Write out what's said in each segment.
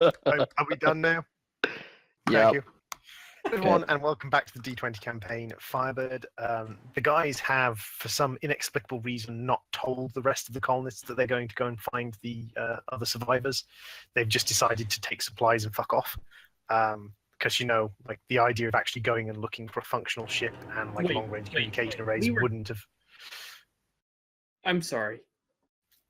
Are we done now? Yeah. Thank you. Everyone, and welcome back to the D20 campaign, Firebird. The guys have, for some inexplicable reason, not told the rest of the colonists that they're going to go and find the other survivors. They've just decided to take supplies and fuck off. Because, like the idea of actually going and looking for a functional ship and like long-range communication arrays wouldn't have... I'm sorry.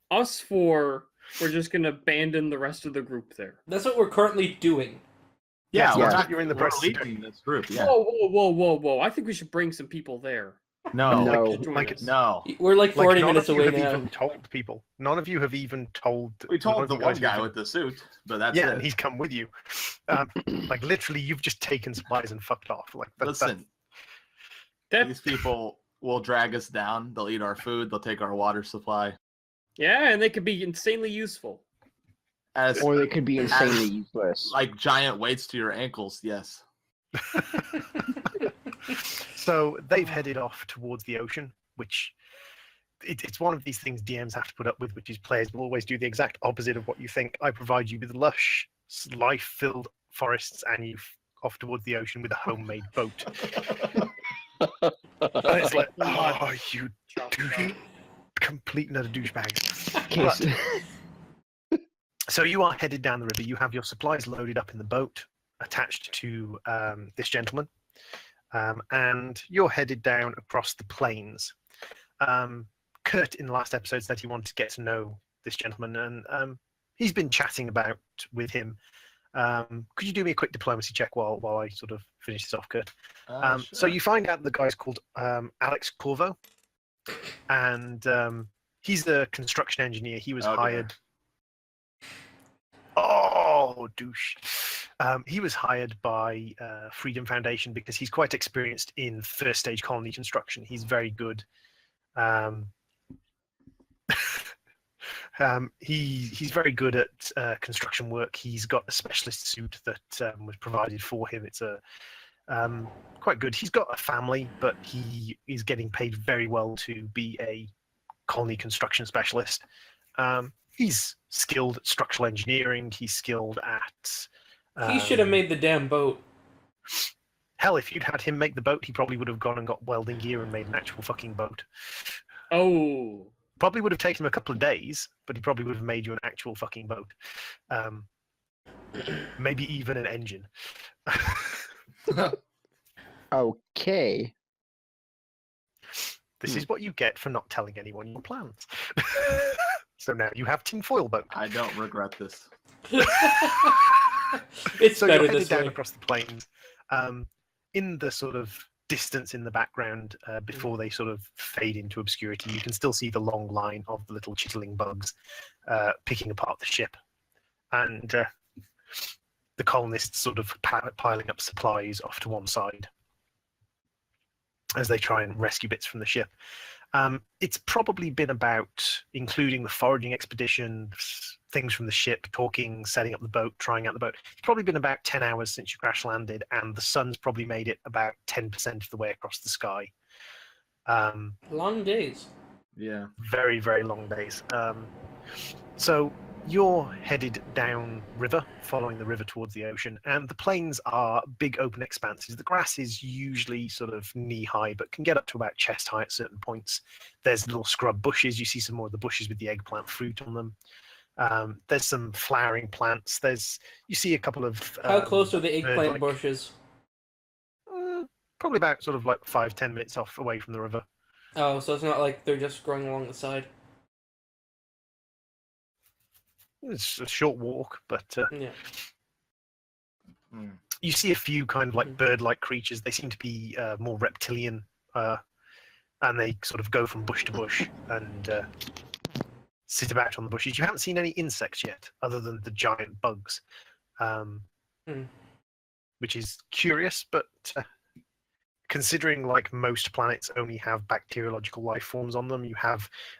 Us four, we're just going to abandon the rest of the group there. That's what we're currently doing. Yeah, Yeah. you're in the We're process of leading doing. this group. Yeah. Whoa. I think we should bring some people there. No. No. No. We're like 40 none minutes of you away have now. even told people. None of you have even told. We none told of the you one guys guy have with the suit, but that's yeah, it. and he's come with you. Like literally, you've just taken supplies and fucked off. Like Listen, these people will drag us down. They'll eat our food. They'll take our water supply. Yeah, and they could be insanely useful. Or they could be insanely useless. Like giant weights to your ankles, yes. So they've headed off towards the ocean, which it's one of these things DMs have to put up with, which is players will always do the exact opposite of what you think. I provide you with lush, life-filled forests, and you off towards the ocean with a homemade boat. And it's like, oh, you douche, complete and utter douchebags. But, so you are headed down the river. You have your supplies loaded up in the boat, attached to this gentleman, and you're headed down across the plains. Kurt, in the last episode, said he wanted to get to know this gentleman, and he's been chatting about with him. Could you do me a quick diplomacy check while I sort of finish this off, Kurt? Sure. So you find out the guy's called Alex Corvo, and he's a construction engineer. He was hired. Oh, douche. He was hired by Freedom Foundation because he's quite experienced in first stage colony construction. He's very good. He's very good at construction work. He's got a specialist suit that was provided for him. It's quite good. He's got a family, but he is getting paid very well to be a colony construction specialist. He's skilled at structural engineering. He's skilled at... He should have made the damn boat. Hell, if you'd had him make the boat, he probably would have gone and got welding gear and made an actual fucking boat. Oh. Probably would have taken him a couple of days, but he probably would have made you an actual fucking boat. Maybe even an engine. Okay. This is what you get for not telling anyone your plans. So now you have tinfoil boat. I don't regret this. It's So better you're headed this down way. across the plains. In the sort of distance in the background, before they sort of fade into obscurity, you can still see the long line of the little chittering bugs picking apart the ship. And the colonists sort of piling up supplies off to one side as they try and rescue bits from the ship. It's probably been about, including the foraging expedition, things from the ship, talking, setting up the boat, trying out the boat. It's probably been about 10 hours since you crash landed, and the sun's probably made it about 10% of the way across the sky. Long days. Yeah. Very, very long days. So you're headed down river, following the river towards the ocean, and the plains are big open expanses. The grass is usually sort of knee-high, but can get up to about chest-high at certain points. There's little scrub bushes. You see some more of the bushes with the eggplant fruit on them. There's some flowering plants. You see a couple of... How close are the eggplant bird-like- bushes? Probably about sort of like 5-10 minutes off away from the river. Oh, so it's not like they're just growing along the side. It's a short walk, but Yeah. you see a few kind of like bird-like creatures. They seem to be more reptilian, and they sort of go from bush to bush and sit about on the bushes. You haven't seen any insects yet, other than the giant bugs, which is curious, but considering like most planets only have bacteriological life forms on them,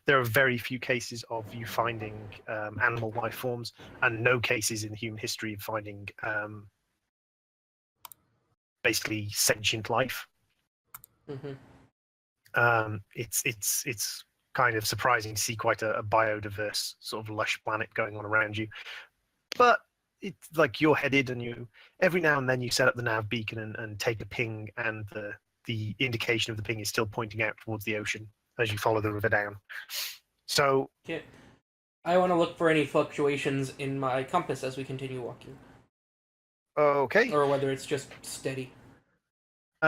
there are very few cases of you finding animal life forms, and no cases in human history of finding basically sentient life. It's kind of surprising to see quite a biodiverse sort of lush planet going on around you, but it's like you're headed, and you every now and then you set up the nav beacon and take a ping, and the indication of the ping is still pointing out towards the ocean as you follow the river down. So Okay. I want to look for any fluctuations in my compass as we continue walking, okay, or whether it's just steady.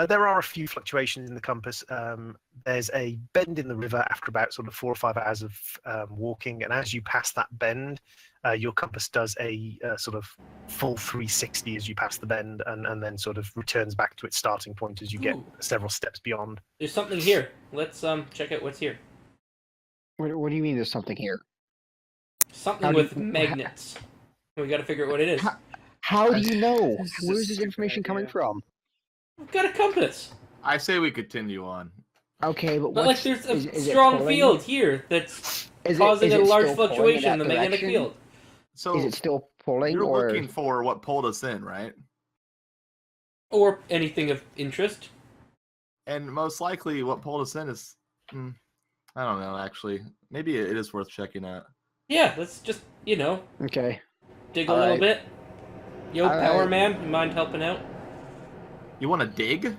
there are a few fluctuations in the compass. There's a bend in the river after about sort of 4 or 5 hours of walking, and as you pass that bend, your compass does a sort of full 360 as you pass the bend, and then sort of returns back to its starting point as you get Ooh. several steps beyond. There's something here. Let's check out what's here. What do you mean there's something here? Something How do with you- magnets. We got to figure out what it is. How do you know? This is a Where's this stupid information coming idea. from? We've got a compass. I say we continue on. Okay, but But what's... like, there's a is it strong pulling? field here that's Is causing it a large still pulling fluctuation in that the magnetic direction? field. So Is it still pulling, you're or... looking for what pulled us in, right? Or anything of interest. And most likely, what pulled us in is, I don't know. Actually, maybe it is worth checking out. Yeah, let's just, Okay. dig a little Alright. bit. Yo, Alright. Power Man, you mind helping out? You want to dig?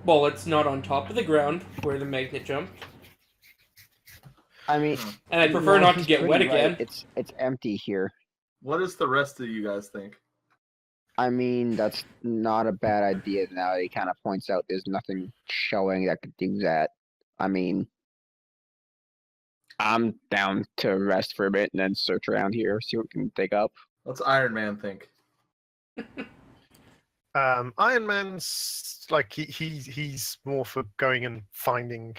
Well, it's not on top of the ground where the magnet jumped. I mean... And I prefer not to he's get wet pretty right. again. It's empty here. What does the rest of you guys think? I mean, that's not a bad idea now. He kind of points out there's nothing showing that could do that. I mean, I'm down to rest for a bit and then search around here, see what we can dig up. What's Iron Man think? Iron Man's like he's more for going and finding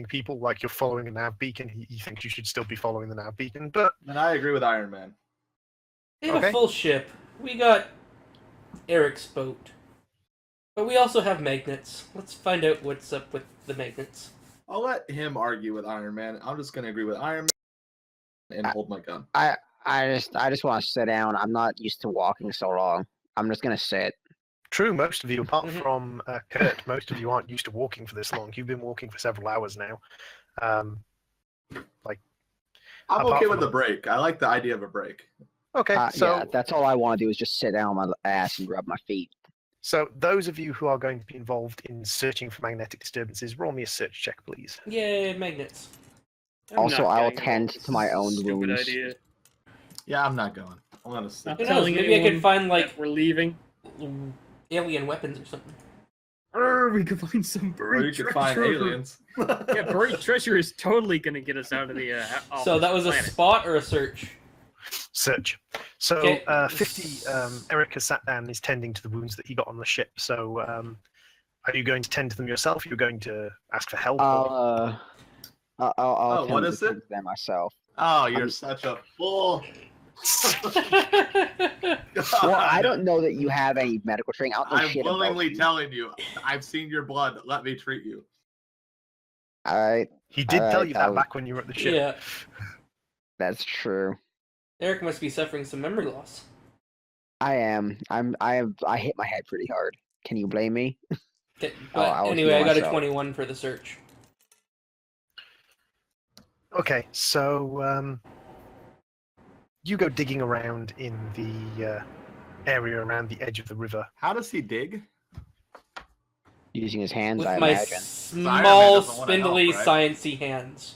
people. Like you're following a nav beacon. He thinks you should still be following the nav beacon. But And I agree with Iron Man. We have Okay. a full ship. We got Eric's boat. But we also have magnets. Let's find out what's up with the magnets. I'll let him argue with Iron Man. I'm just gonna agree with Iron Man and hold my gun. I just want to sit down. I'm not used to walking so long. I'm just gonna sit. true, most of you, apart Mhm. from Kurt, most of you aren't used to walking for this long. You've been walking for several hours now. I'm Apart okay from with the the- break. I like the idea of a break. Okay, Yeah, so that's all I want to do is just sit down on my ass and rub my feet. so those of you who are going to be involved in searching for magnetic disturbances, roll me a search check, please. Yay, magnets. I'm Also, not I'll getting tend involved. to my This is a own stupid wounds. idea. Yeah, I'm not going. I'm gonna sit. Not Who knows? telling Maybe I anyone could find, like, that we're leaving. alien weapons or something. We could find some Or you buried could treasure. find aliens. Yeah, buried treasure is totally gonna get us out of the. Off So this that was a planet. spot or a search? Search. So Okay. 50. Eric has sat down and is tending to the wounds that he got on the ship. So are you going to tend to them yourself? You're going to ask for help? or- I'll Oh, what tend is to it? them myself. Oh, you're such a fool. Well, I don't know that you have any medical training. I don't know I'm shit about willingly you. telling you. I've seen your blood. Let me treat you. All right, He did tell Alright, you that I'll- back when you were at the ship. Yeah. that's true. Eric must be suffering some memory loss. I am. I hit my head pretty hard. Can you blame me? Okay, Oh, I but will anyway, heal I got myself. a 21 for the search. Okay, so you go digging around in the area around the edge of the river. How does he dig? Using his hands, With I my imagine. small, doesn't wanna help, spindly, right? sciencey hands.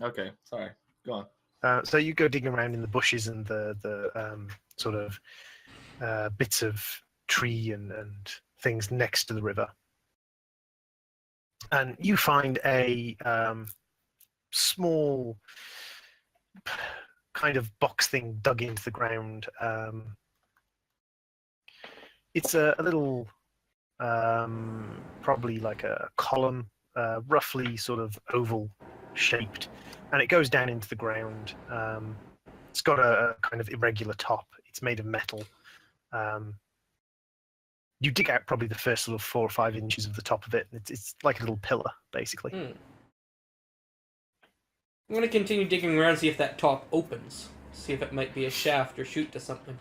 Okay, sorry. Go on. So you go digging around in the bushes and the sort of bits of tree and things next to the river, and you find a small kind of box thing dug into the ground. It's a little, probably like a column, roughly sort of oval shaped, and it goes down into the ground. It's got a kind of irregular top. It's made of metal. You dig out probably the first sort of 4 or 5 inches of the top of it. It's like a little pillar, basically. Hmm. I'm gonna continue digging around, see if that top opens. See if it might be a shaft or chute to something.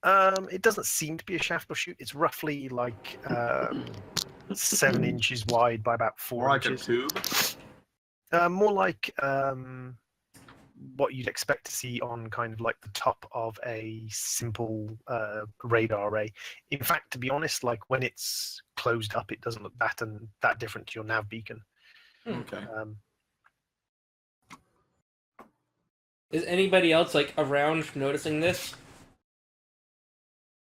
It doesn't seem to be a shaft or chute. It's roughly like 7 inches wide by about 4 More like a inches. tube. More like what you'd expect to see on kind of like the top of a simple radar array. In fact, to be honest, like when it's closed up, it doesn't look that different to your nav beacon. Okay. Is anybody else like around noticing this?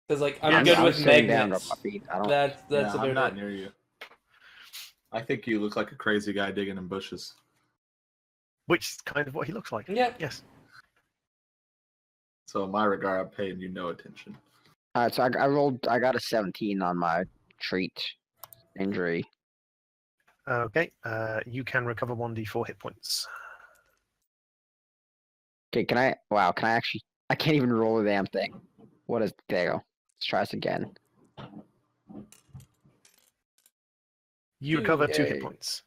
Because like I'm Yeah, good I'm with sitting down, magnets. rub my feet. I don't. That's Yeah, I'm about not it. near you. I think you look like a crazy guy digging in bushes. Which is kind of what he looks like. Yeah. Yes. So in my regard, I'm paying you no attention. All right, so I rolled. I got a 17 on my treat injury. Okay. You can recover 1d4 hit points. Okay, can I? Wow, can I actually? I can't even roll the damn thing. What is? There you go. Let's try this again. You recover 2 Yay. hit points.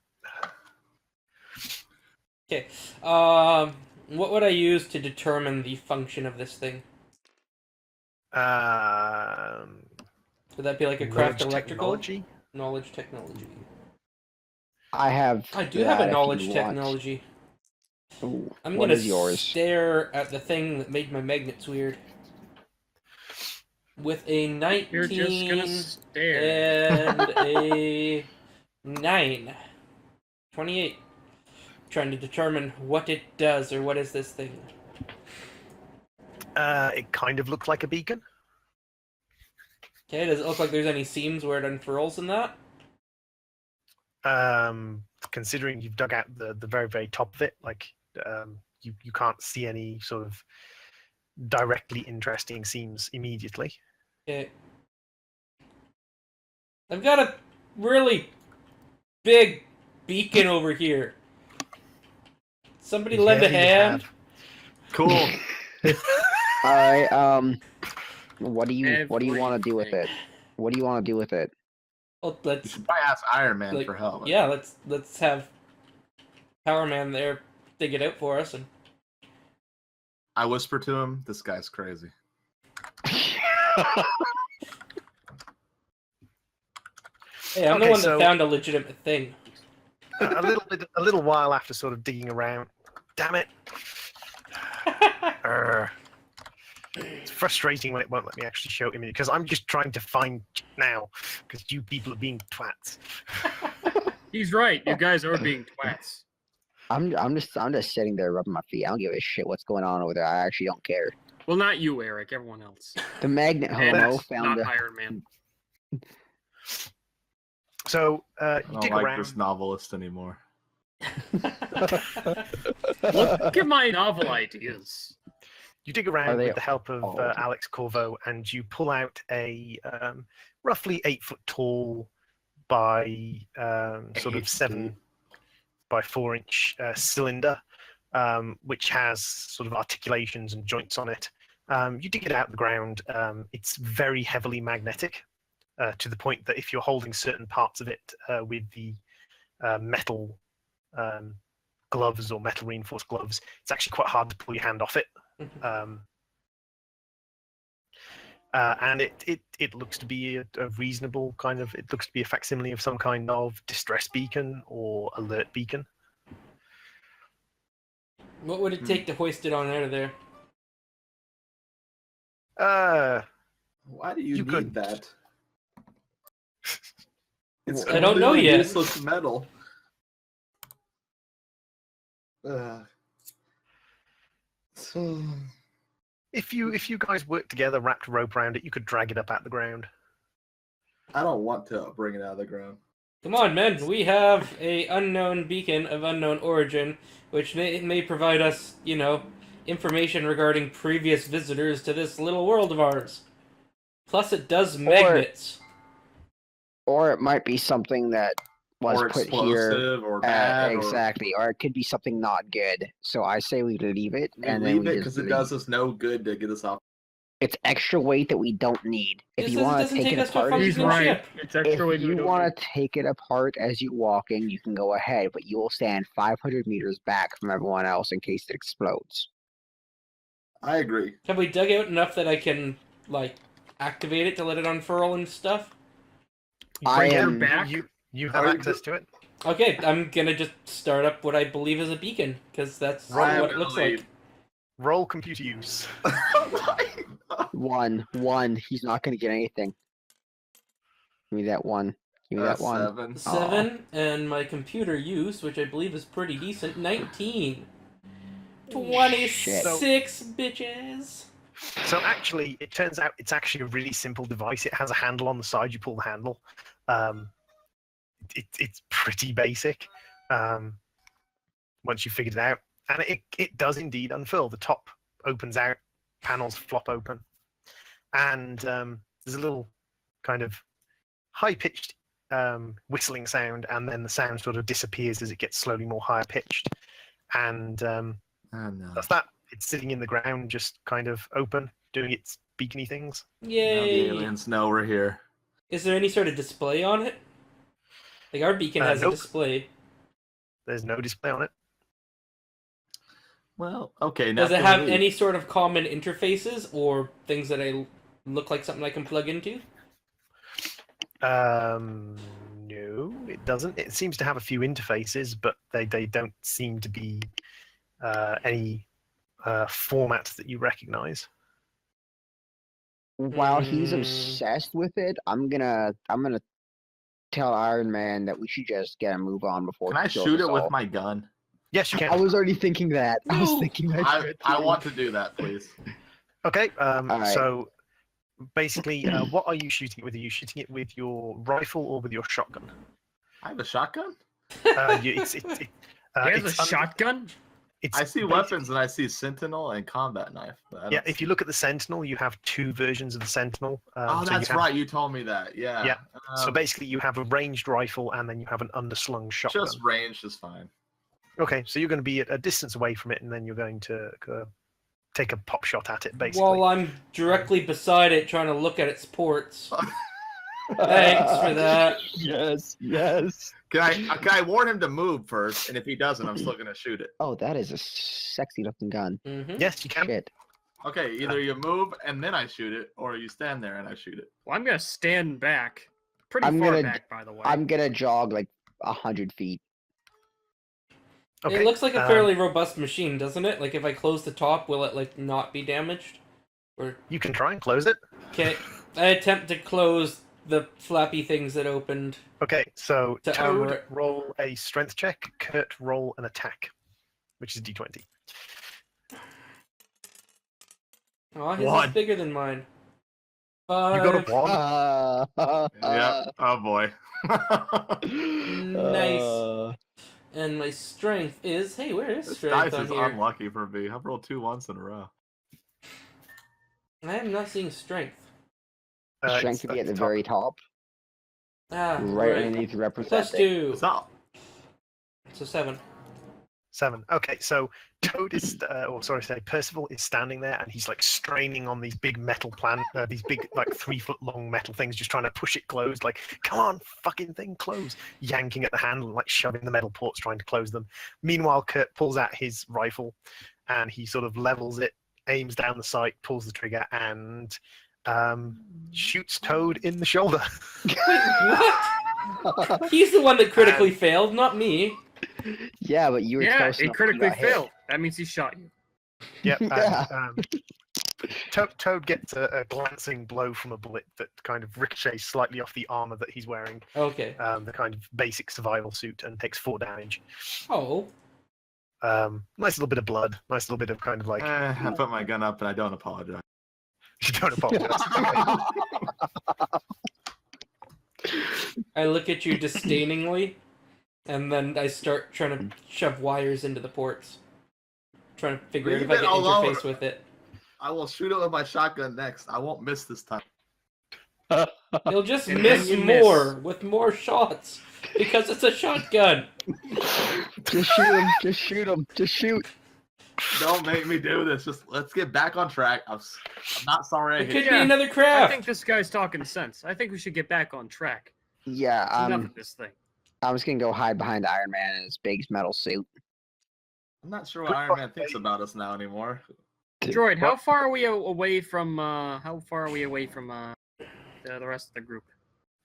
Okay. What would I use to determine the function of this thing? Would that be like a craft Knowledge electrical? technology? Knowledge technology. I have. I do have a that if knowledge you want. technology. Ooh, I'm what gonna is yours? stare at the thing that made my magnets weird. With a 19 You're just gonna stare. and a 9. 28. Trying to determine what it does, or what is this thing. It kind of looks like a beacon. Okay, does it look like there's any seams where it unfurls in that? Considering you've dug out the very, very top of it, like you can't see any sort of directly interesting seams immediately. Okay. I've got a really big beacon over here. Somebody lend a Yeah, you hand? have. Cool. Alright, what do you want to Everything. do with it? What do you want to do with it? Well, You let's should probably ask Iron Man like, for help. yeah, let's have Power Man there dig it out for us. And I whisper to him, "This guy's crazy." hey, I'm the Okay, one that so- found a legitimate thing. a little while after sort of digging around. Damn it! It's frustrating when it won't let me actually show image because I'm just trying to find now because you people are being twats. He's right. You guys are being twats. I'm just sitting there rubbing my feet. I don't give a shit what's going on over there. I actually don't care. Well, not you, Eric. Everyone else. The magnet And homo not found a. Iron Man. So I you don't dig like around. this novelist anymore. Look at my novel ideas. You dig around they with the help of old? Alex Corvo, and you pull out a roughly 8 foot tall by sort of 7 by 4 inch cylinder, which has sort of articulations and joints on it. You dig it out of the ground. It's very heavily magnetic to the point that if you're holding certain parts of it with the metal gloves or metal reinforced gloves, it's actually quite hard to pull your hand off it. And it looks to be a reasonable kind of, it looks to be a facsimile of some kind of distress beacon or alert beacon. What would it take to hoist it on out of there? Why do you, You need could- that? It's I don't know completely yet. Useless metal. If you guys work together, wrapped a rope around it, you could drag it up out the ground. I don't want to bring it out of the ground. Come on, men. We have a unknown beacon of unknown origin, which may provide us, information regarding previous visitors to this little world of ours. Plus, it does magnets. Or it might be something that was Or put here. explosive, or bad, Exactly, or it could be something not good. So I say we leave it, or and leave then we it just because it leave. does us no good to get us off. It's extra weight that we don't need. If This you want to doesn't take take it us to a apart, He's functional right. ship. It's if extra weight. you want to take it apart as you walking, you can go ahead, but you will stand 500 meters back from everyone else in case it explodes. I agree. Have we dug out enough that I can, activate it to let it unfurl and stuff? You I bring it am- back. You have Are you access to it. Okay, I'm gonna just start up what I believe is a beacon, because that's I am what it looks gonna like. leave. Roll computer use. One. He's not gonna get anything. Give me that one. Give me that one. 7. 7, and my computer use, which I believe is pretty decent, 19. 26, bitches. So actually, it turns out it's actually a really simple device. It has a handle on the side. You pull the handle. It's pretty basic. Once you figured it out, and it does indeed unfurl. The top opens out, panels flop open, and there's a little kind of high-pitched whistling sound, and then the sound sort of disappears as it gets slowly more higher pitched, and Oh, no. that's that. It's sitting in the ground, just kind of open, doing its beacony things. Now the Yay! aliens know we're here. Is there any sort of display on it? Like, our beacon has Nope. a display. There's no display on it. Well, okay. Now Does it can have we leave? any sort of common interfaces or things that look like something I can plug into? No, it doesn't. It seems to have a few interfaces, but they don't seem to be any formats that you recognize. While he's Hmm. obsessed with it, I'm gonna tell Iron Man that we should just get a move on before. Can I he kills shoot us it with all. my gun? Yes, you I can. was already thinking that. I was No. thinking that. I want to do that, please. Okay. Alright. So basically, what are you shooting it with? Are you shooting it with your rifle or with your shotgun? I have a shotgun. He has It's a shotgun? I see weapons and I see Sentinel and combat knife. but I Yeah, don't if you look at the Sentinel, you have two versions of the Sentinel. Oh, so you that's have- right. You told me that. Yeah. Yeah, So Um, basically, you have a ranged rifle and then you have an underslung shotgun. just range is fine. Okay, so you're going to be at a distance away from it, and then you're going to take a pop shot at it, basically. While I'm directly beside it trying to look at its ports. Thanks for that. Yes. Can I warn him to move first? And if he doesn't, I'm still gonna shoot it. Oh, that is a sexy looking gun. Mm-hmm. Yes, you can. Shit. Okay, either you move and then I shoot it, or you stand there and I shoot it. Well, I'm gonna stand back. Pretty I'm far gonna- back, by the way. I'm gonna jog like 100 feet. Okay. It looks like a um, fairly robust machine, doesn't it? Like, if I close the top, will it, like, not be damaged? Or You can try and close it. can I attempt to close the flappy things that opened? Okay, so To armor Toad, it. roll a strength check. Kurt, roll an attack, which is D20. Oh, his One. is bigger than mine. You got a 1. Yeah. Oh boy. Nice. And my strength is... Hey, where is This strength dice on is here? unlucky for me. I've rolled 2 once in a row. I am not seeing strength. Strength to be at the very top, Ah, right right. underneath the Plus representing. 2. So, So 7. 7. Okay, so Toad is, Percival is standing there, and he's like straining on these big metal these big like 3-foot long metal things, just trying to push it closed. Like, come on, fucking thing, close! Yanking at the handle, and like shoving the metal ports, trying to close them. Meanwhile, Kurt pulls out his rifle, and he sort of levels it, aims down the sight, pulls the trigger, and shoots Toad in the shoulder. Wait, what? He's the one that critically failed, not me. Yeah, but you were Yeah, close he enough. You critically got hit. failed. That means he shot you. Yep. Yeah. Toad gets a glancing blow from a bullet that kind of ricochets slightly off the armor that he's wearing, Okay. the kind of basic survival suit, and takes 4 damage. Oh. Nice little bit of blood. Nice little bit of kind of like. I put my gun up and I don't apologize. You don't apologize. I look at you disdainingly, and then I start trying to shove wires into the ports. Trying to figure out if Leave I it can alone. interface with it. I will shoot it with my shotgun next. I won't miss this time. You'll just And miss then you miss. more with more shots because it's a shotgun. Just shoot him. Just shoot him. Just shoot. Don't make me do this. Just let's get back on track. I'm not sorry I It hit could you. be Yeah, another I craft. think this guy's talking sense. I think we should get back on track. Yeah, Enough of this thing. I'm just gonna go hide behind Iron Man in his big metal suit. I'm not sure what Iron Man thinks about us now anymore. Droid, how far are we away from? The rest of the group?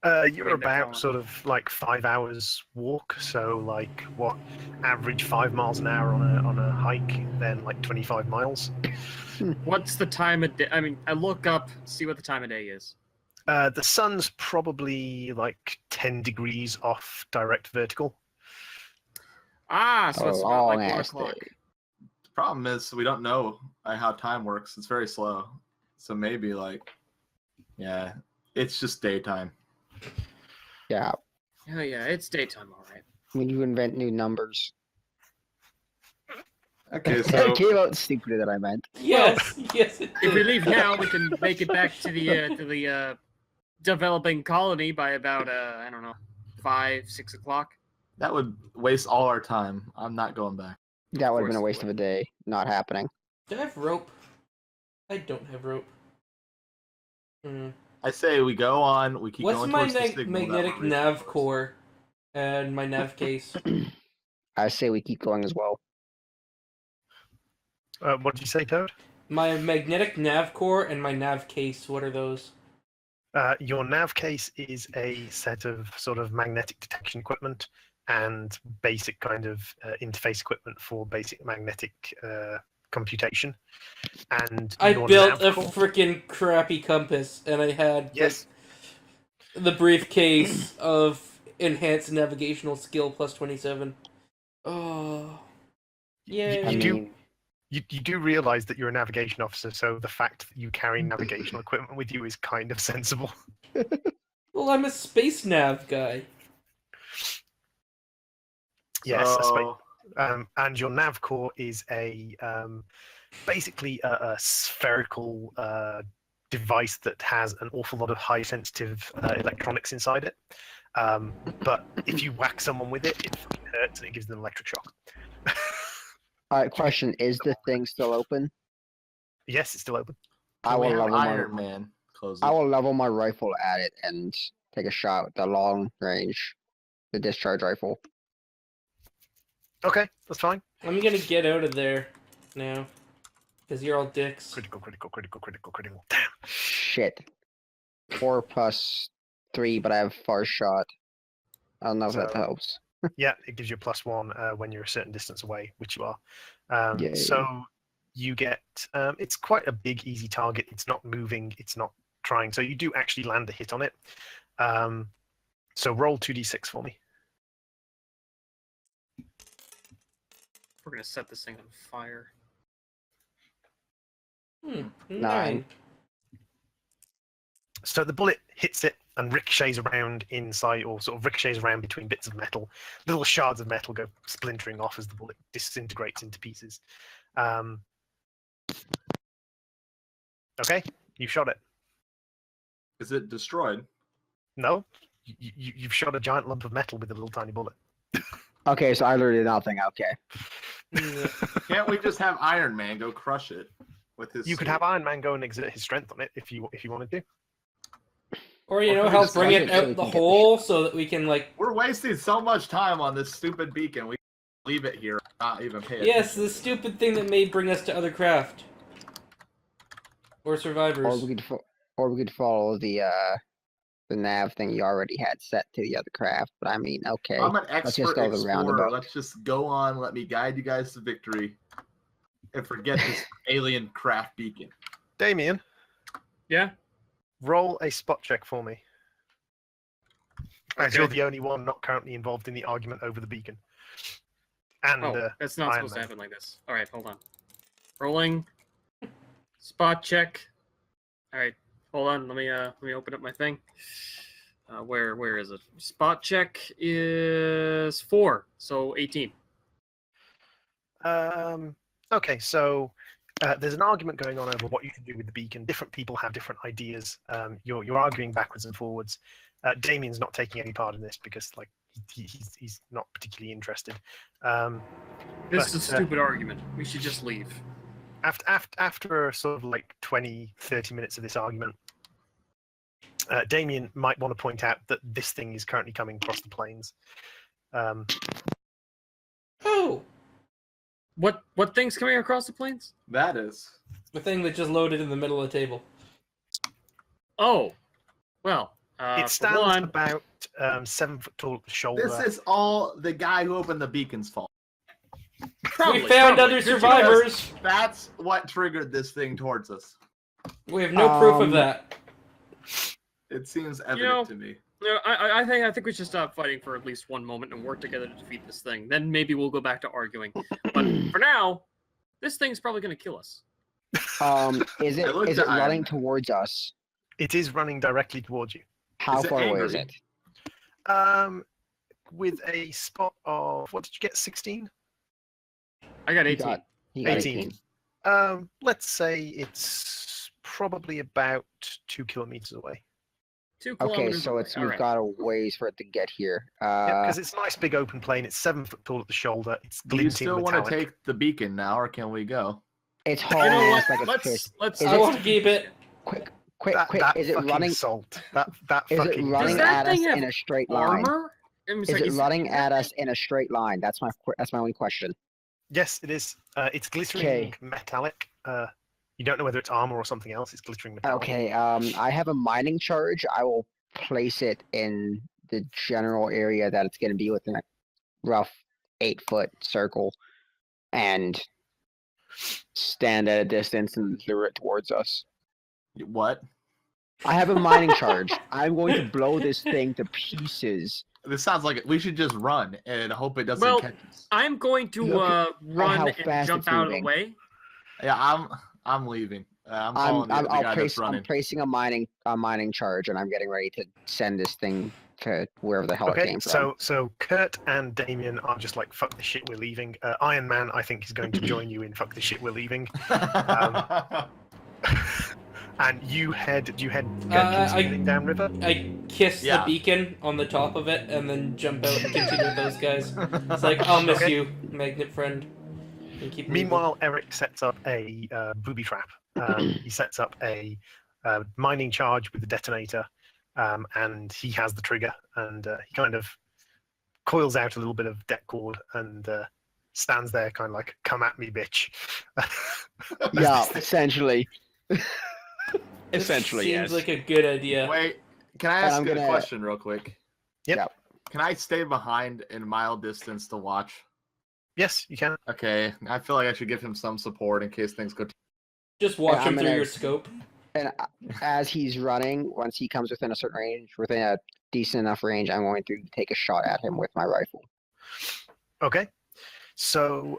You're Wait, they're about calling. sort of like 5 hours walk, so like what, average 5 miles an hour on a hike, then like 25 miles. What's the time of day? I mean, I look up, see what the time of day is. The sun's probably like 10 degrees off direct vertical. Ah, so it's about like 1 long-ass o'clock. day. The problem is we don't know how time works. It's very slow. So maybe like, yeah, it's just daytime. Yeah, Oh yeah, it's daytime, all right. when you invent new numbers. Okay, It so came out stupider than I meant. Yes, yes, it If we did. leave now, we can make it back to the developing colony by about I don't know, 5, 6 o'clock. that would waste all our time. I'm not going back. That would have been a course it waste of a day. Not happening. Do I have rope? I don't have rope. Hmm. I say we go on. We keep What's going my towards the signal that magnetic we're reaching nav towards. core and my nav case? I say we keep going as well. What did you say, Toad? My magnetic nav core and my nav case. What are those? Your nav case is a set of sort of magnetic detection equipment and basic kind of interface equipment for basic magnetic computation. And I your built a nav core, freaking crappy compass, and I had yes, the briefcase of enhanced navigational skill plus 27. Oh, yay! I You do- mean, you do realize that you're a navigation officer, so the fact that you carry navigational equipment with you is kind of sensible. Well, I'm a space nav guy. Yes, a So, and your nav core is a basically a spherical device that has an awful lot of high sensitive electronics inside it. But if you whack someone with it, it fucking hurts and it gives them an electric shock. alright, question, is the thing still open? Yes, it's still open. I can we will have level my Iron Man close I it? will level my rifle at it and take a shot with the long range, the discharge rifle. Okay, that's fine. I'm gonna get out of there now, because you're all dicks. Critical, critical, critical, critical, critical. Damn. Shit. 4 plus 3, but I have first shot. I don't know if that So- helps. Yeah, it gives you a +1 when you're a certain distance away, which you are. Yay. So you get, it's quite a big, easy target. It's not moving, it's not trying. So you do actually land a hit on it. So roll 2d6 for me. We're gonna set this thing on fire. 9. So the bullet hits it and ricochets around inside, or sort of ricochets around between bits of metal. Little shards of metal go splintering off as the bullet disintegrates into pieces. Okay, you shot it. Is it destroyed? No, you've shot a giant lump of metal with a little tiny bullet. Okay, so I literally did nothing. Okay. Can't we just have Iron Man go crush it with his? You could suit? have Iron Man go and exert his strength on it if you wanted to. Or, you Or know, can we help just bring like it it so we out the can get the hole so that we can, like... We're wasting so much time on this stupid beacon. We leave it here, not even pay Yes, attention. the stupid thing that may bring us to other craft. Or survivors. Or we could follow the nav thing you already had set to the other craft. But I mean, okay. I'm an just expert go the explorer. roundabout. Let's just go on. Let me guide you guys to victory, and forget this alien craft beacon. Damien, Yeah. roll a spot check for me. As you're Okay. the only one not currently involved in the argument over the beacon. And Oh, that's not Iron supposed to Man. happen like this. All right, hold on. Rolling. Spot check. All right, hold on. Let me open up my thing. Where is it? Spot check is 4, so 18. Okay, so there's an argument going on over what you can do with the beacon. Different people have different ideas. You're arguing backwards and forwards. Damien's not taking any part in this because, like, he's not particularly interested. This is a But, stupid argument. We should just leave. After sort of like 20-30 minutes of this argument, Damien might want to point out that this thing is currently coming across the plains. Oh! What thing's coming across the plains? That is. The thing that just loaded in the middle of the table. Oh, well, It For stands one, about 7 foot tall at the shoulder. This is all the guy who opened the beacon's fault. probably, We found probably. other Did you- survivors. That's what triggered this thing towards us. We have no proof of that. It seems evident know, to me. No, I think we should stop fighting for at least one moment and work together to defeat this thing. Then maybe we'll go back to arguing. But for now, this thing's probably going to kill us. Is it I looked is it at Iron running Man. towards us? It is running directly towards you. How Is it far away is angry? it? With a spot of, what did you get, 16? I got He 18. got, he got 18. Let's say it's probably about 2 kilometers away. 2 Okay, kilometers so away. it's All we've right. got a ways for it to get here. Because it's a nice big open plain. It's 7 foot tall at the shoulder. It's Do you glinting still want to metallic. take the beacon now, or can we go? it's You hauling know ass what? like it's pissed. Let's. Is I it- want to keep it. Quick! That Is it fucking running? salt. That Is it fucking running Does that at us thing have in a straight line? armor? I'm Is sorry, it running at us in a straight line? That's my only question. Yes, it is. It's glittering Okay. metallic. You don't know whether it's armor or something else. It's glittering metallic. Okay, I have a mining charge. I will place it in the general area that it's going to be within a rough 8-foot circle, and stand at a distance and lure it towards us. What? I have a mining charge. I'm going to blow this thing to pieces. This sounds like we should just run and hope it doesn't Well, catch us. I'm going to Look run how and fast jump it's out of the moving. way. Yeah, I'm leaving. I'm following the guy that's I'm running. placing a mining charge, and I'm getting ready to send this thing to wherever the hell it Okay, came from. so Kurt and Damien are just like, fuck the shit, we're leaving. Iron Man, I think, is going to join you in fuck the shit, we're leaving. And do you head continuing downriver? I kiss Yeah. the beacon on the top of it and then jump out and continue with those guys. It's like, I'll miss Okay. you, magnet friend. And keep moving. Meanwhile, Eric sets up a booby trap. He sets up a mining charge with the detonator, and he has the trigger, and he kind of coils out a little bit of deck cord and stands there kind of like, come at me, bitch. Yeah, essentially. This Essentially, seems yes. like a good idea. Wait, can I And ask I'm you a gonna- question real quick? Yep. Can I stay behind in mile distance to watch? Yes, you can. Okay, I feel like I should give him some support in case things go. Just watch I'm him through gonna- your scope. And as he's running, once he comes within a certain range, within a decent enough range, I'm going to take a shot at him with my rifle. Okay. So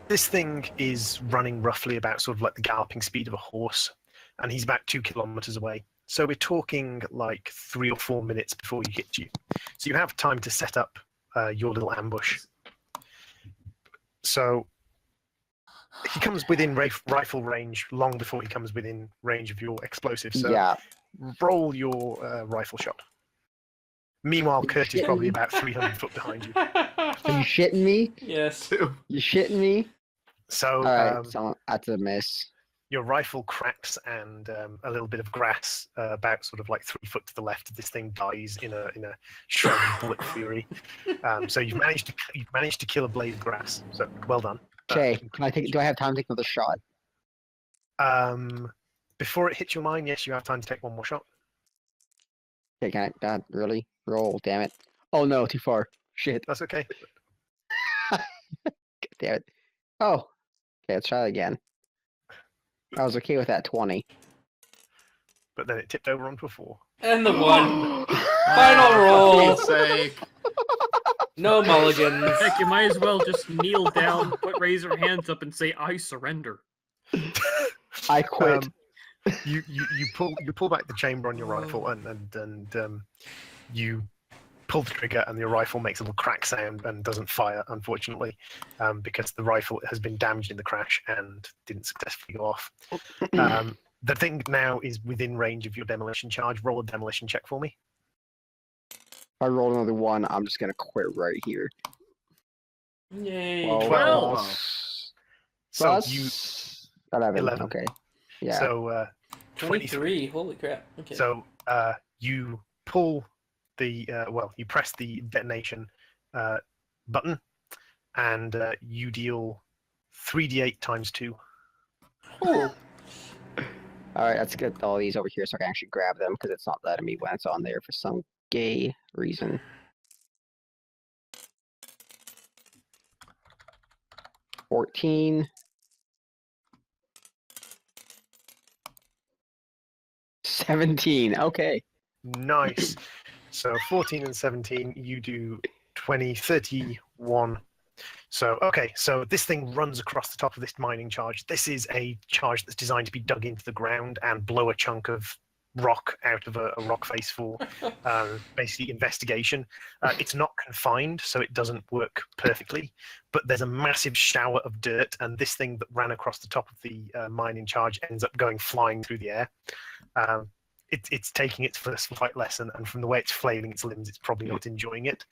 this thing is running roughly about sort of like the galloping speed of a horse, and he's about 2 kilometers away. So we're talking like 3 or 4 minutes before he hits you. So you have time to set up your little ambush. So he comes within rifle range long before he comes within range of your explosive. So Yeah. roll your rifle shot. Meanwhile, Kurt is probably about 300 foot behind you. Are you shitting me? Yes. You shitting me? So Alright, so that's a miss. your rifle cracks, and a little bit of grass, about sort of like 3 foot to the left of this thing, dies in a shred of bullet fury. So you've managed to kill a blade of grass. So well done. Okay, do I have time to take another shot? Before it hits your mind, yes, you have time to take one more shot. Okay, can I not really roll? Damn it! Oh no, too far. Shit. That's okay. Damn it. Oh. Okay, let's try that again. I was okay with that 20. But then it tipped over onto a 4. And the one. Final roll. For Pete's sake. No mulligans. Heck, you might as well just kneel down, raise your hands up, and say, "I surrender." I quit. You pull back the chamber on your rifle, and you pull the trigger, and your rifle makes a little crack sound and doesn't fire, unfortunately, because the rifle has been damaged in the crash and didn't successfully go off. The thing now is within range of your demolition charge. Roll a demolition check for me. If I roll another 1, I'm just gonna quit right here. Yay. 12 12. So plus you 11. 11. Okay. Yeah. so 23. Holy crap. Okay. So you pull the you press the detonation button, and you deal 3d8 times 2. Ooh. All right, let's get all these over here so I can actually grab them because it's not letting me when it's on there for some gay reason. $14. 17. Okay. Nice. So 14 and 17, you do 20, 31. So, okay, so this thing runs across the top of this mining charge. This is a charge that's designed to be dug into the ground and blow a chunk of rock out of a rock face for basically investigation. It's not confined, so it doesn't work perfectly, but there's a massive shower of dirt, and this thing that ran across the top of the mining charge ends up going flying through the air. It's taking its first flight lesson, and from the way it's flailing its limbs, it's probably not enjoying it.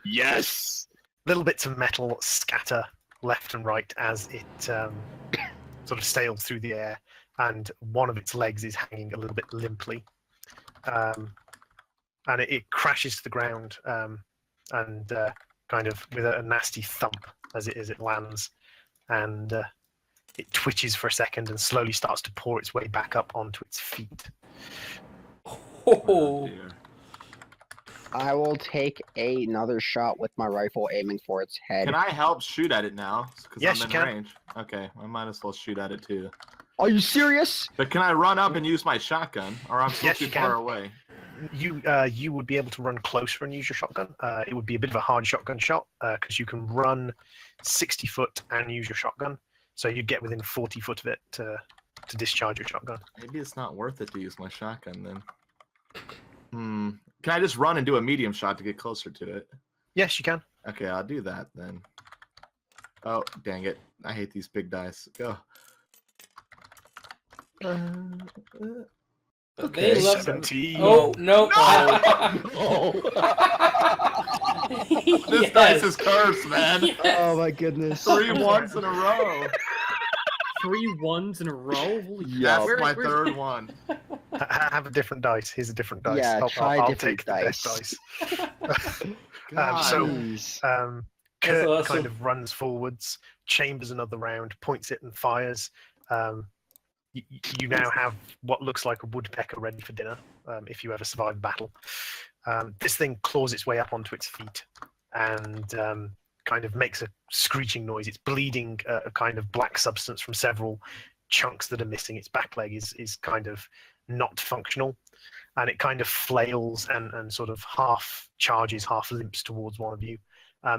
Yes. Little bits of metal scatter left and right as it sort of sails through the air, and one of its legs is hanging a little bit limply. And it crashes to the ground and kind of with a nasty thump as it lands, and it twitches for a second and slowly starts to pour its way back up onto its feet. Oh, dear. I will take another shot with my rifle aiming for its head. Can I help shoot at it now? Because Yes, I'm you in can. range. Okay, I might as well shoot at it too. Are you serious? But can I run up and use my shotgun, or I'm still Yes, too you far can. away? You would be able to run closer and use your shotgun. It would be a bit of a hard shotgun shot because you can run 60 foot and use your shotgun. So you'd get within 40 foot of it to discharge your shotgun. Maybe it's not worth it to use my shotgun then. Can I just run and do a medium shot to get closer to it? Yes, you can. Okay, I'll do that then. Oh, dang it. I hate these big dice. Go. They love 17. Oh no! This Yes. dice is cursed, man. Yes. Oh my goodness. 3 ones in a row. 3 ones in a row. Holy Yeah. That's crap. my Where's- third one. Have a different dice. Here's a different dice. Yeah, try I'll different take the best dice. dice. God. so- Jeez. Kurt That's awesome. kind of runs forwards, chambers another round, points it and fires. You now have what looks like a woodpecker ready for dinner if you ever survive the battle. This thing claws its way up onto its feet and kind of makes a screeching noise. It's bleeding a kind of black substance from several chunks that are missing. Its back leg is kind of not functional, and it kind of flails and sort of half charges, half limps towards one of you.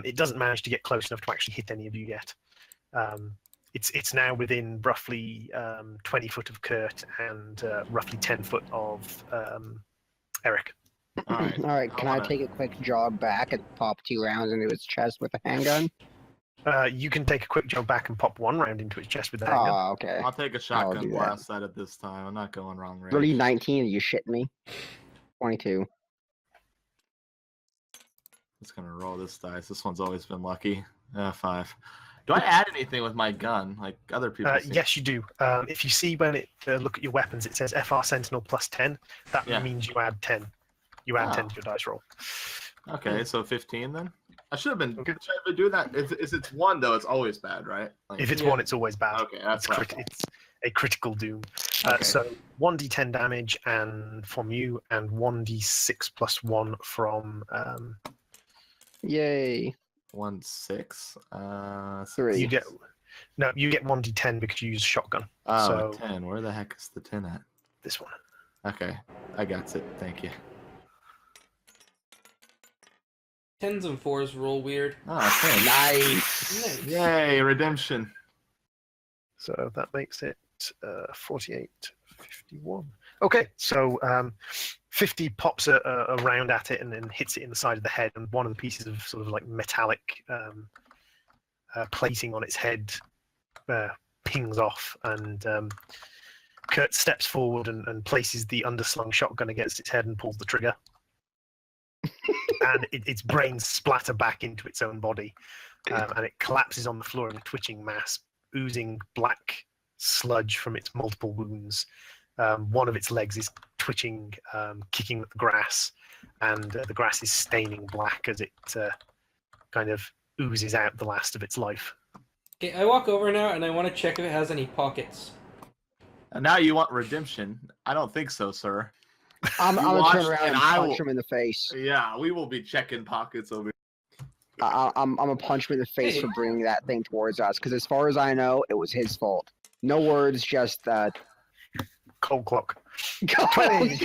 It doesn't manage to get close enough to actually hit any of you yet. It's now within roughly 20 foot of Kurt and roughly 10 foot of Eric. All right. All right, can I take a quick jog back and pop 2 rounds into its chest with a handgun? You can take a quick jump back and pop 1 round into its chest with the handgun. Oh, okay. I'll take a do shotgun that. blast at it this time. I'm not going wrong range. 30-19, you shit me? 22. Just gonna roll this dice. This one's always been lucky. 5. Do I add anything with my gun, like other people? seem- Yes, you do. If you see when it look at your weapons, it says FR Sentinel plus 10. That Yeah. means you add 10. You add 10 Oh. to your dice roll. Okay, so 15 then. I should have been. Okay. Should I have been doing that? If it's 1 though, it's always bad, right? Like, If it's Yeah. 1, it's always bad. okay, that's It's, what I thought. it's a critical doom. Okay. So 1d10 damage and from you, and 1d6 plus 1 from Yay. 1 6. 3. you get. No, you get 1d10 because you use a shotgun. Oh, So- 10. Where the heck is the 10 at? This one. Okay, I got it. Thank you. 10s and 4s roll weird. Oh, 10. Nice. Nice. Yay, redemption. So that makes it 48, 51. Okay, so 50 pops a round at it and then hits it in the side of the head, and one of the pieces of sort of like metallic plating on its head pings off, and Kurt steps forward and places the underslung shotgun against its head and pulls the trigger. And its brains splatter back into its own body, and it collapses on the floor in a twitching mass, oozing black sludge from its multiple wounds. One of its legs is twitching, kicking at the grass, and the grass is staining black as it kind of oozes out the last of its life. Okay, I walk over now and I want to check if it has any pockets. And now you want redemption? I don't think so, sir. I'm You gonna turn watched around and and I punch will- him in the face. Yeah, we will be checking pockets over. I'm gonna punch him in the face Hey. for bringing that thing towards us, because as far as I know, it was his fault. No words, just Cold clock. 20.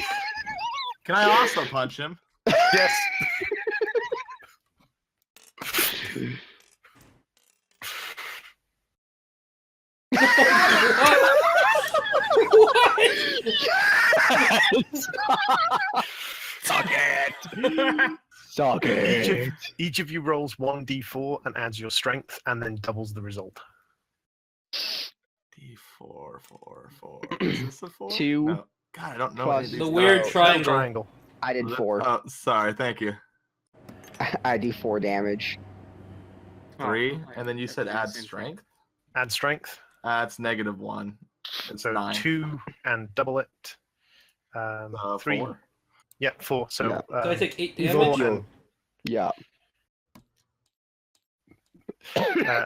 Can I also punch him? Yes. Suck it. Suck it. Each of you rolls 1d4 and adds your strength, and then doubles the result. D4, 4. Is this a 4? 2 No. God, I don't know. plus any of The these weird numbers. triangle. Triangle. I did 4. Oh, sorry. Thank you. I do 4 damage. 3, Oh, and then you I said did the add same thing. strength. Add strength. That's -1. It's So 9. 2 and double it. 3. 4. Yeah, 4. So, Yeah. So I take 8 four damage. and, Yeah.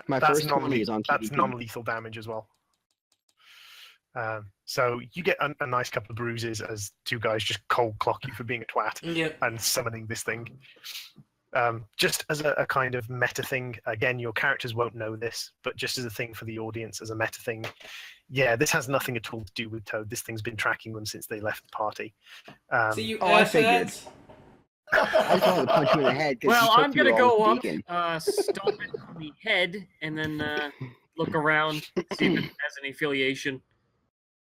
My that's first 20 is on That's TVP. non-lethal damage as well. So you get a nice couple of bruises as two guys just cold clock you for being a twat Yep. and summoning this thing. Just as a kind of meta thing, again, your characters won't know this, but just as a thing for the audience, as a meta thing, yeah, this has nothing at all to do with Toad. This thing's been tracking them since they left the party. See you I ass figured. ads. I just wanted to punch you in the head. 'cause Well, you took I'm too gonna long go with up, Beacon. stomp it on the head, and then look around, see if it has any affiliation.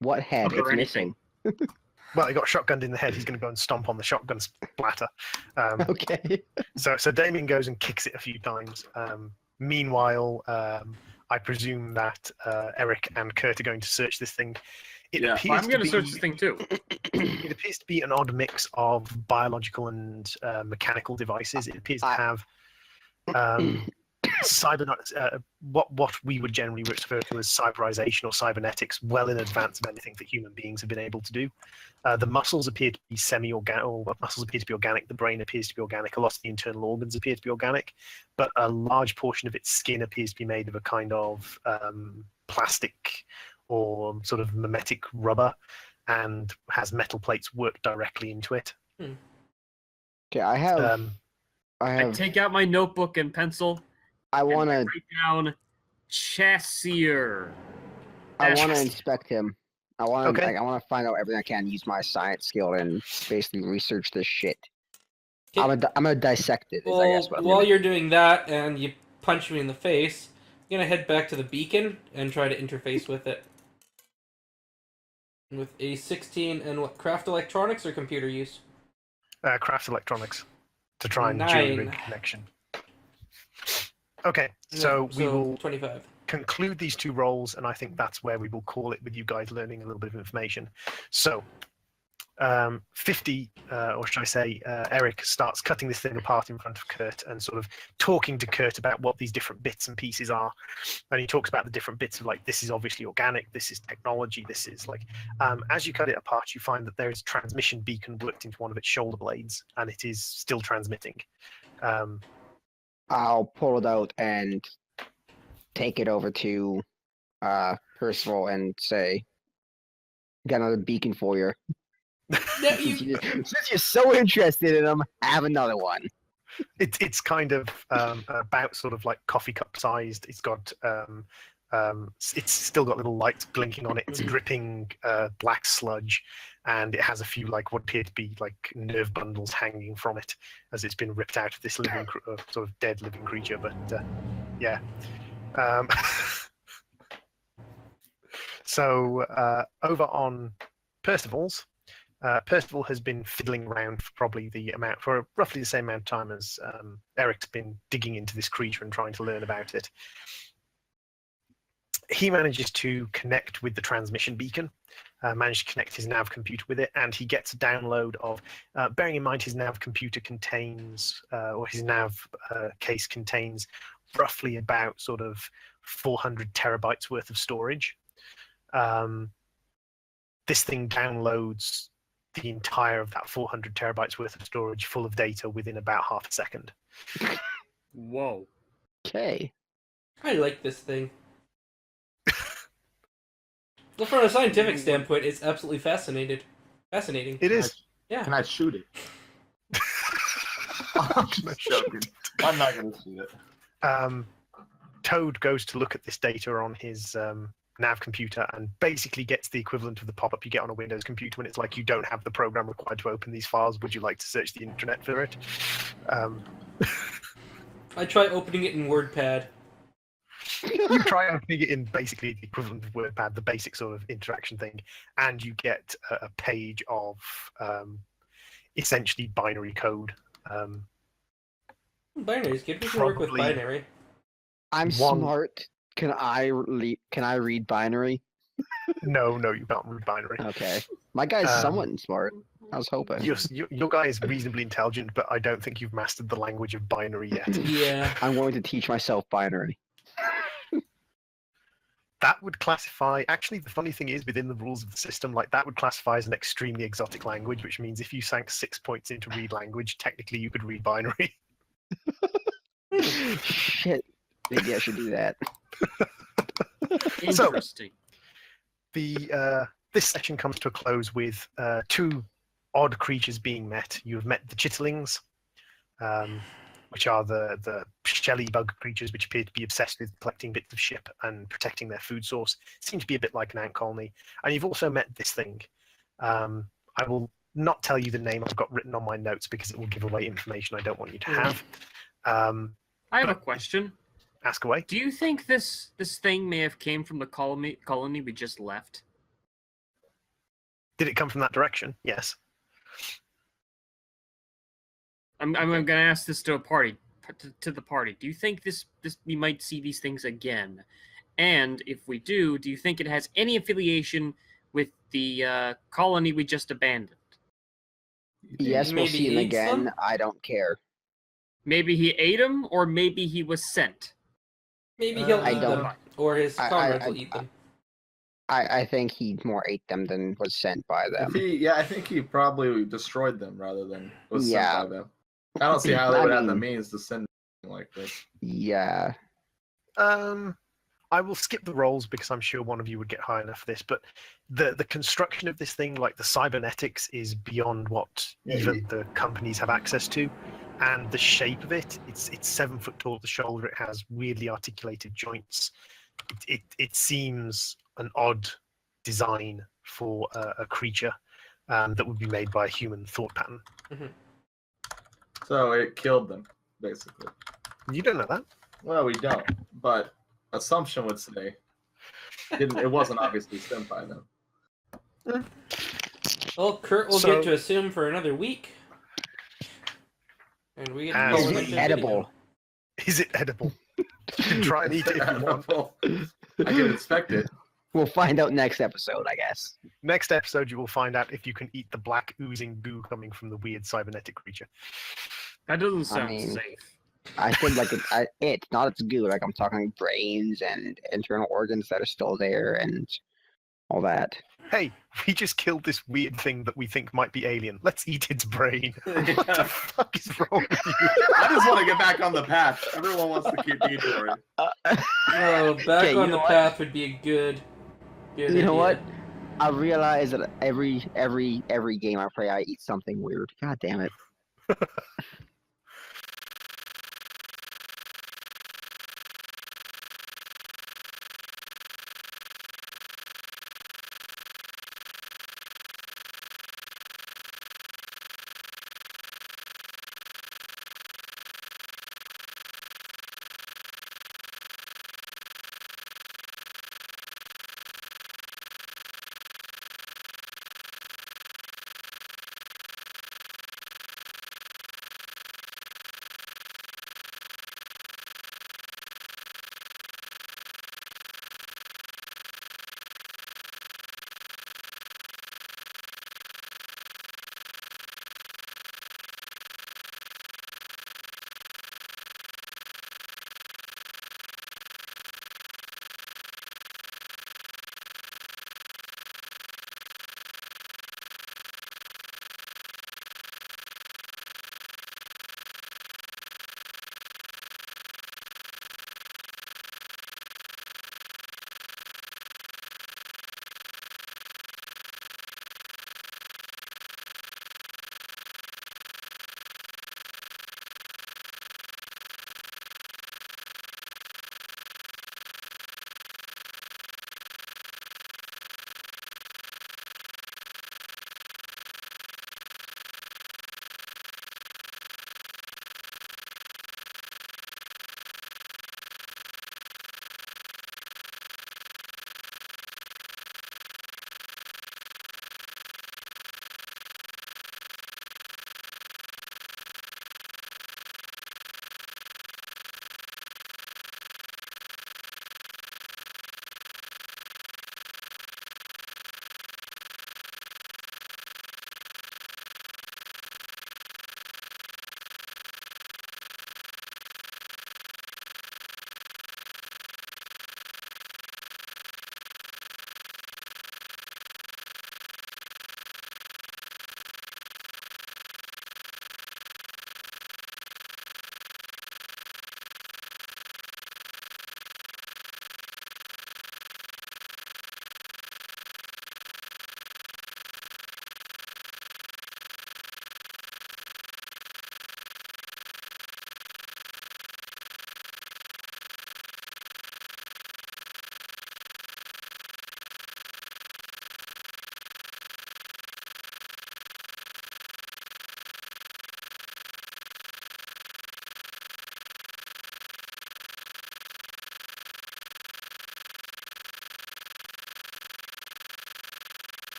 What head? Or It's anything. missing. Well, he got shotgunned in the head. He's going to go and stomp on the shotgun splatter. Okay. So Damien goes and kicks it a few times. Meanwhile, I presume that Eric and Kurt are going to search this thing. It Yeah, appears I'm gonna to search be this thing too. it appears to be an odd mix of biological and mechanical devices. It appears to have what we would generally refer to as cyberization or cybernetics well in advance of anything that human beings have been able to do. The muscles appear to be semi-organic, or muscles appear to be organic. The brain appears to be organic. A lot of the internal organs appear to be organic, but a large portion of its skin appears to be made of a kind of plastic or sort of mimetic rubber, and has metal plates worked directly into it. Okay, I have. I take out my notebook and pencil. I and want I to. write down chassier. I want to Dash. inspect him. I want to. Okay. I want to find out everything I can. Use my science skill and basically research this shit. Okay. I'm gonna dissect it. Is I Well, guess what I'm while gonna- you're doing that and you punch me in the face, I'm gonna head back to the beacon and try to interface with it. With a 16 and what, craft electronics or computer use? Craft electronics to try and 9. jury-rig connection. Okay, so we will 25. conclude these two roles, and I think that's where we will call it with you guys learning a little bit of information. So 50, or should I say, Eric starts cutting this thing apart in front of Kurt and sort of talking to Kurt about what these different bits and pieces are. And he talks about the different bits of like, this is obviously organic, this is technology, this is like, as you cut it apart, you find that there is a transmission beacon worked into one of its shoulder blades, and it is still transmitting. I'll pull it out and take it over to Percival and say, "Got another beacon for you." No, Since you're so interested in them, have another one. It's kind of about sort of like coffee cup sized. It's got it's still got little lights blinking on it. It's dripping black sludge, and it has a few like what appear to be like nerve bundles hanging from it as it's been ripped out of this living sort of dead living creature. But yeah. So over on Percival's. Percival has been fiddling around for roughly the same amount of time as Eric's been digging into this creature and trying to learn about it. He manages to connect with the transmission beacon, manage to connect his nav computer with it, and he gets a download of, bearing in mind his nav computer contains, or his nav case contains roughly about sort of 400 terabytes worth of storage. This thing downloads the entire of that 400 terabytes worth of storage full of data within about half a second. Whoa. Okay. I like this thing. Well, from a scientific standpoint, it's absolutely fascinating. It is. Yeah. Can I shoot it? I'm just joking. I'm not gonna shoot it. Toad goes to look at this data on his nav computer and basically gets the equivalent of the pop-up you get on a Windows computer when it's like, you don't have the program required to open these files. Would you like to search the internet for it? I try opening it in WordPad. You try opening it in basically the equivalent of WordPad, the basic sort of interaction thing, and you get a page of essentially binary code. Binary's good. We can work with Probably- binary. I'm One- smart. Can I read binary? No, you can't read binary. Okay. My guy's somewhat smart. I was hoping. Your guy is reasonably intelligent, but I don't think you've mastered the language of binary yet. Yeah. I'm going to teach myself binary. That would classify. Actually, the funny thing is, within the rules of the system, like that would classify as an extremely exotic language, which means if you sank 6 points into read language, technically you could read binary. Shit. Maybe I should do that. Interesting. This session comes to a close with two odd creatures being met. You have met the chitterlings, which are the shelly bug creatures which appear to be obsessed with collecting bits of ship and protecting their food source. Seem to be a bit like an ant colony. And you've also met this thing. I will not tell you the name I've got written on my notes because it will give away information I don't want you to have. I have a question. Ask away. Do you think this thing may have came from the colony we just left? Did it come from that direction? Yes. I'm going to ask this to a party, to the party. Do you think this we might see these things again? And if we do you think it has any affiliation with the colony we just abandoned? Yes, we'll Maybe see him eats again. them? I don't care. Maybe he ate him, or maybe he was sent. Maybe he'll I eat don't- them, or his I- comrades I- will eat them. I think he more ate them than was sent by them. I think he probably destroyed them rather than was Yeah. sent by them. I don't see how they I would have the mean- means to send something like this. Yeah. I will skip the rolls because I'm sure one of you would get high enough for this, but the construction of this thing, like the cybernetics, is beyond what even the companies have access to. And the shape of it's 7 foot tall at the shoulder. It has weirdly articulated joints. It seems an odd design for a creature that would be made by a human thought pattern. So it killed them, basically. You don't know that. Well, we don't, but assumption would say it wasn't obviously sent by them. Well, Kurt will So- get to assume for another week. And we get to As go Is we- into it the edible? video. Is it edible? You can try and eat it if you want. I can inspect it. We'll find out next episode, I guess. Next episode, you will find out if you can eat the black oozing goo coming from the weird cybernetic creature. That doesn't sound mean- safe. I said like it's not its goo. Like I'm talking brains and internal organs that are still there and all that. Hey, we just killed this weird thing that we think might be alien. Let's eat its brain. What the fuck is wrong with you? I just want to get back on the path. Everyone wants to keep Droid. Oh, back Okay, you on know the what? path would be a good You know idea. what? I realize that every game I play, I eat something weird. God damn it.